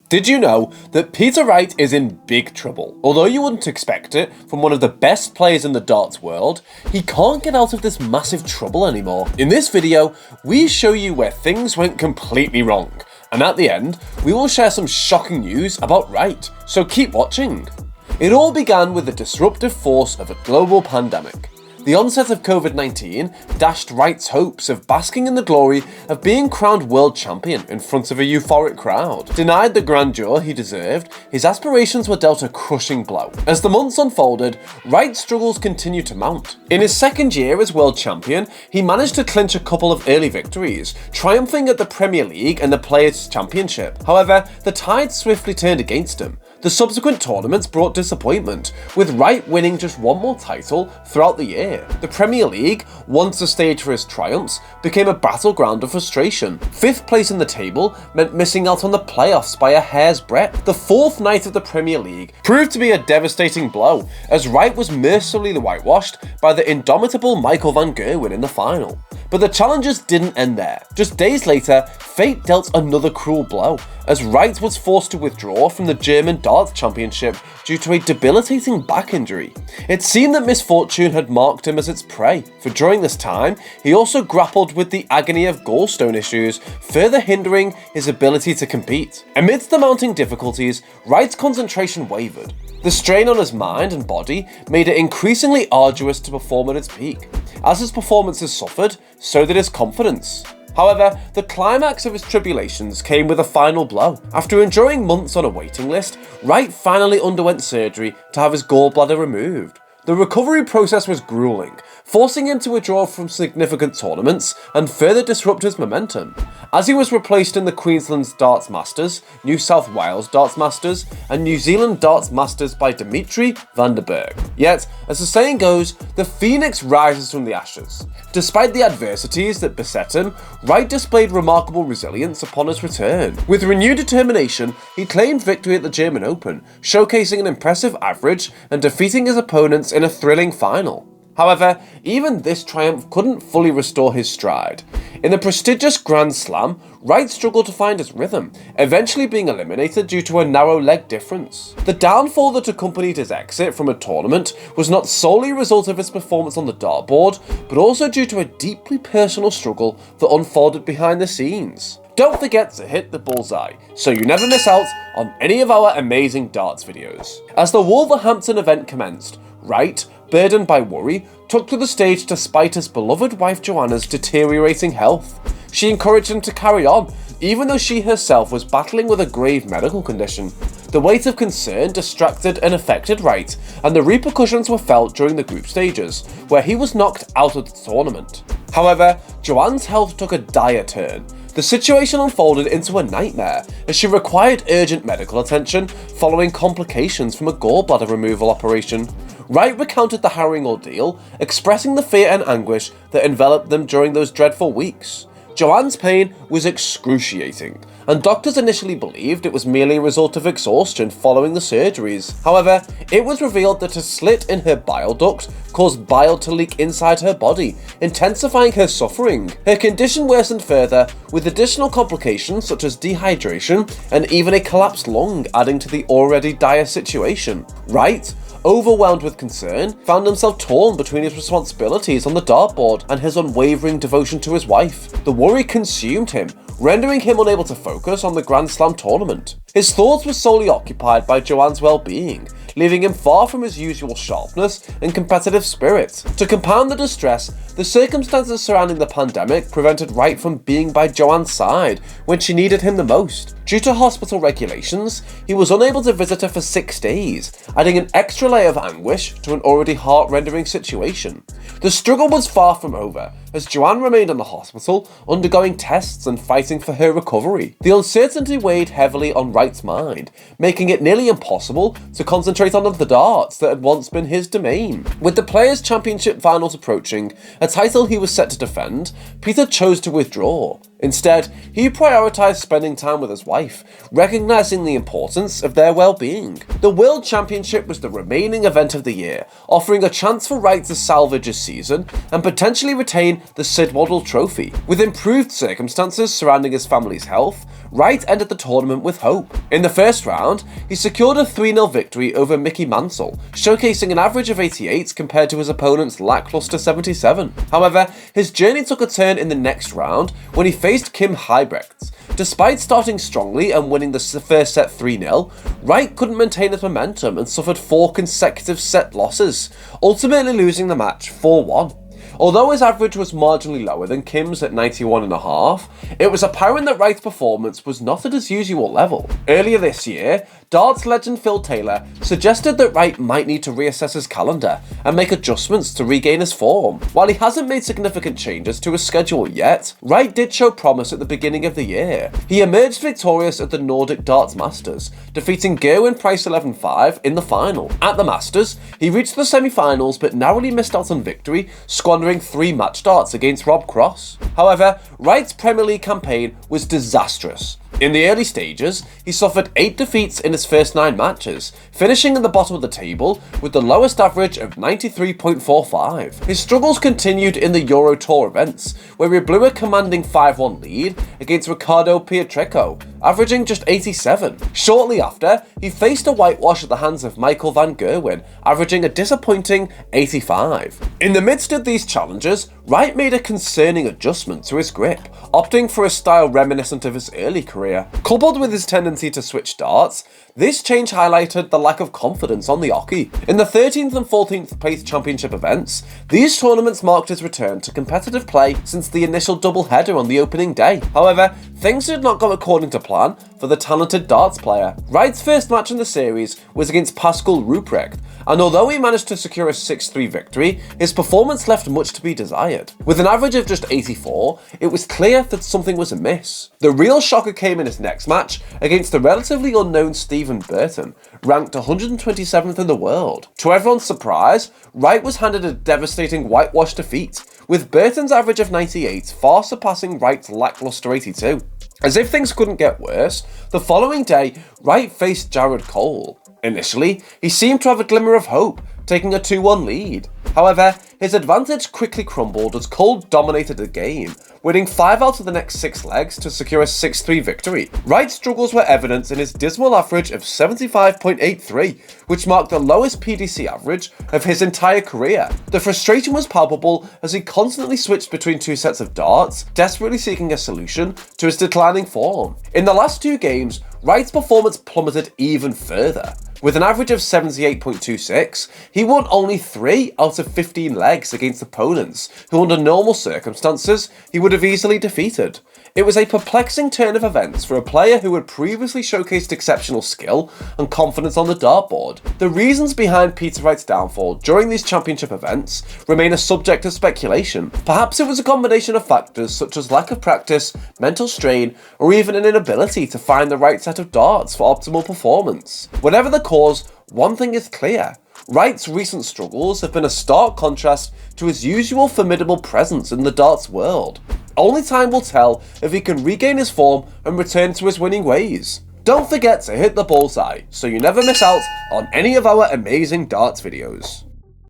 Did you know that Peter Wright is in big trouble? Although you wouldn't expect it from one of the best players in the darts world, he can't get out of this massive trouble anymore. In this video, we show you where things went completely wrong, and at the end, we will share some shocking news about Wright, so keep watching. It all began with the disruptive force of a global pandemic. The onset of COVID-19 dashed Wright's hopes of basking in the glory of being crowned world champion in front of a euphoric crowd. Denied the grandeur he deserved, his aspirations were dealt a crushing blow. As the months unfolded, Wright's struggles continued to mount. In his second year as world champion, he managed to clinch a couple of early victories, triumphing at the Premier League and the Players' Championship. However, the tide swiftly turned against him. The subsequent tournaments brought disappointment, with Wright winning just one more title throughout the year. The Premier League, once a stage for his triumphs, became a battleground of frustration. Fifth place in the table meant missing out on the playoffs by a hair's breadth. The fourth night of the Premier League proved to be a devastating blow, as Wright was mercilessly whitewashed by the indomitable Michael van Gerwen in the final. But the challenges didn't end there. Just days later, fate dealt another cruel blow, as Wright was forced to withdraw from the German Darts Championship due to a debilitating back injury. It seemed that misfortune had marked him as its prey, for during this time, he also grappled with the agony of gallstone issues, further hindering his ability to compete. Amidst the mounting difficulties, Wright's concentration wavered. The strain on his mind and body made it increasingly arduous to perform at its peak. As his performances suffered, so did his confidence. However, the climax of his tribulations came with a final blow. After enduring months on a waiting list, Wright finally underwent surgery to have his gallbladder removed. The recovery process was grueling, forcing him to withdraw from significant tournaments and further disrupt his momentum, as he was replaced in the Queensland's Darts Masters, New South Wales Darts Masters, and New Zealand Darts Masters by Dimitri van der Berg. Yet, as the saying goes, the phoenix rises from the ashes. Despite the adversities that beset him, Wright displayed remarkable resilience upon his return. With renewed determination, he claimed victory at the German Open, showcasing an impressive average and defeating his opponents in a thrilling final. However, even this triumph couldn't fully restore his stride. In the prestigious Grand Slam, Wright struggled to find his rhythm, eventually being eliminated due to a narrow leg difference. The downfall that accompanied his exit from a tournament was not solely a result of his performance on the dartboard, but also due to a deeply personal struggle that unfolded behind the scenes. Don't forget to hit the bullseye, so you never miss out on any of our amazing darts videos. As the Wolverhampton event commenced, Wright, burdened by worry, took to the stage to spite his beloved wife Joanna's deteriorating health. She encouraged him to carry on, even though she herself was battling with a grave medical condition. The weight of concern distracted and affected Wright, and the repercussions were felt during the group stages, where he was knocked out of the tournament. However, Joanne's health took a dire turn. The situation unfolded into a nightmare, as she required urgent medical attention following complications from a gallbladder removal operation. Wright recounted the harrowing ordeal, expressing the fear and anguish that enveloped them during those dreadful weeks. Joanne's pain was excruciating, and doctors initially believed it was merely a result of exhaustion following the surgeries. However, it was revealed that a slit in her bile duct caused bile to leak inside her body, intensifying her suffering. Her condition worsened further, with additional complications such as dehydration and even a collapsed lung adding to the already dire situation. Wright, overwhelmed with concern, found himself torn between his responsibilities on the dartboard and his unwavering devotion to his wife. The worry consumed him, rendering him unable to focus on the Grand Slam tournament. His thoughts were solely occupied by Joanne's well-being, leaving him far from his usual sharpness and competitive spirit. To compound the distress, the circumstances surrounding the pandemic prevented Wright from being by Joanne's side when she needed him the most. Due to hospital regulations, he was unable to visit her for 6 days, adding an extra layer of anguish to an already heart-rendering situation. The struggle was far from over, as Joanne remained in the hospital, undergoing tests and fighting for her recovery. The uncertainty weighed heavily on Wright's mind, making it nearly impossible to concentrate on the darts that had once been his domain. With the Players' Championship finals approaching, a title he was set to defend, Peter chose to withdraw. Instead, he prioritised spending time with his wife, recognising the importance of their well-being. The World Championship was the remaining event of the year, offering a chance for Wright to salvage his season and potentially retain the Sid Waddle Trophy. With improved circumstances surrounding his family's health, Wright ended the tournament with hope. In the first round, he secured a 3-0 victory over Mickey Mansell, showcasing an average of 88 compared to his opponent's lackluster 77. However, his journey took a turn in the next round when he faced Kim Huybrechts. Despite starting strongly and winning the first set 3-0, Wright couldn't maintain his momentum and suffered 4 consecutive set losses, ultimately losing the match 4-1. Although his average was marginally lower than Kim's at 91.5, it was apparent that Wright's performance was not at his usual level. Earlier this year, darts legend Phil Taylor suggested that Wright might need to reassess his calendar and make adjustments to regain his form. While he hasn't made significant changes to his schedule yet, Wright did show promise at the beginning of the year. He emerged victorious at the Nordic Darts Masters, defeating Gerwin Price 11-5 in the final. At the Masters, he reached the semi-finals but narrowly missed out on victory, squandering 3 match darts against Rob Cross. However, Wright's Premier League campaign was disastrous. In the early stages, he suffered 8 defeats in his first 9 matches, finishing at the bottom of the table with the lowest average of 93.45. His struggles continued in the Euro Tour events, where he blew a commanding 5-1 lead against Ricardo Pietreko, averaging just 87. Shortly after, he faced a whitewash at the hands of Michael van Gerwen, averaging a disappointing 85. In the midst of these challenges, Wright made a concerning adjustment to his grip, opting for a style reminiscent of his early career. Coupled with his tendency to switch darts, this change highlighted the lack of confidence on the oche. In the 13th and 14th place championship events, these tournaments marked his return to competitive play since the initial double-header on the opening day. However, things did not go according to plan for the talented darts player. Wright's first match in the series was against Pascal Ruprecht, and although he managed to secure a 6-3 victory, his performance left much to be desired. With an average of just 84, it was clear that something was amiss. The real shocker came in his next match against the relatively unknown Stephen Burton, ranked 127th in the world. To everyone's surprise, Wright was handed a devastating whitewash defeat, with Burton's average of 98 far surpassing Wright's lackluster 82. As if things couldn't get worse, the following day, Wright faced Jared Cole. Initially, he seemed to have a glimmer of hope, taking a 2-1 lead. However, his advantage quickly crumbled as Cole dominated the game, winning 5 out of the next 6 legs to secure a 6-3 victory. Wright's struggles were evident in his dismal average of 75.83, which marked the lowest PDC average of his entire career. The frustration was palpable as he constantly switched between 2 sets of darts, desperately seeking a solution to his declining form. In the last 2 games, Wright's performance plummeted even further. With an average of 78.26, he won only 3 out of 15 legs against opponents who under normal circumstances he would have easily defeated. It was a perplexing turn of events for a player who had previously showcased exceptional skill and confidence on the dartboard. The reasons behind Peter Wright's downfall during these championship events remain a subject of speculation. Perhaps it was a combination of factors such as lack of practice, mental strain, or even an inability to find the right set of darts for optimal performance. Whatever the cause, one thing is clear. Wright's recent struggles have been a stark contrast to his usual formidable presence in the darts world. Only time will tell if he can regain his form and return to his winning ways. Don't forget to hit the bullseye so you never miss out on any of our amazing darts videos.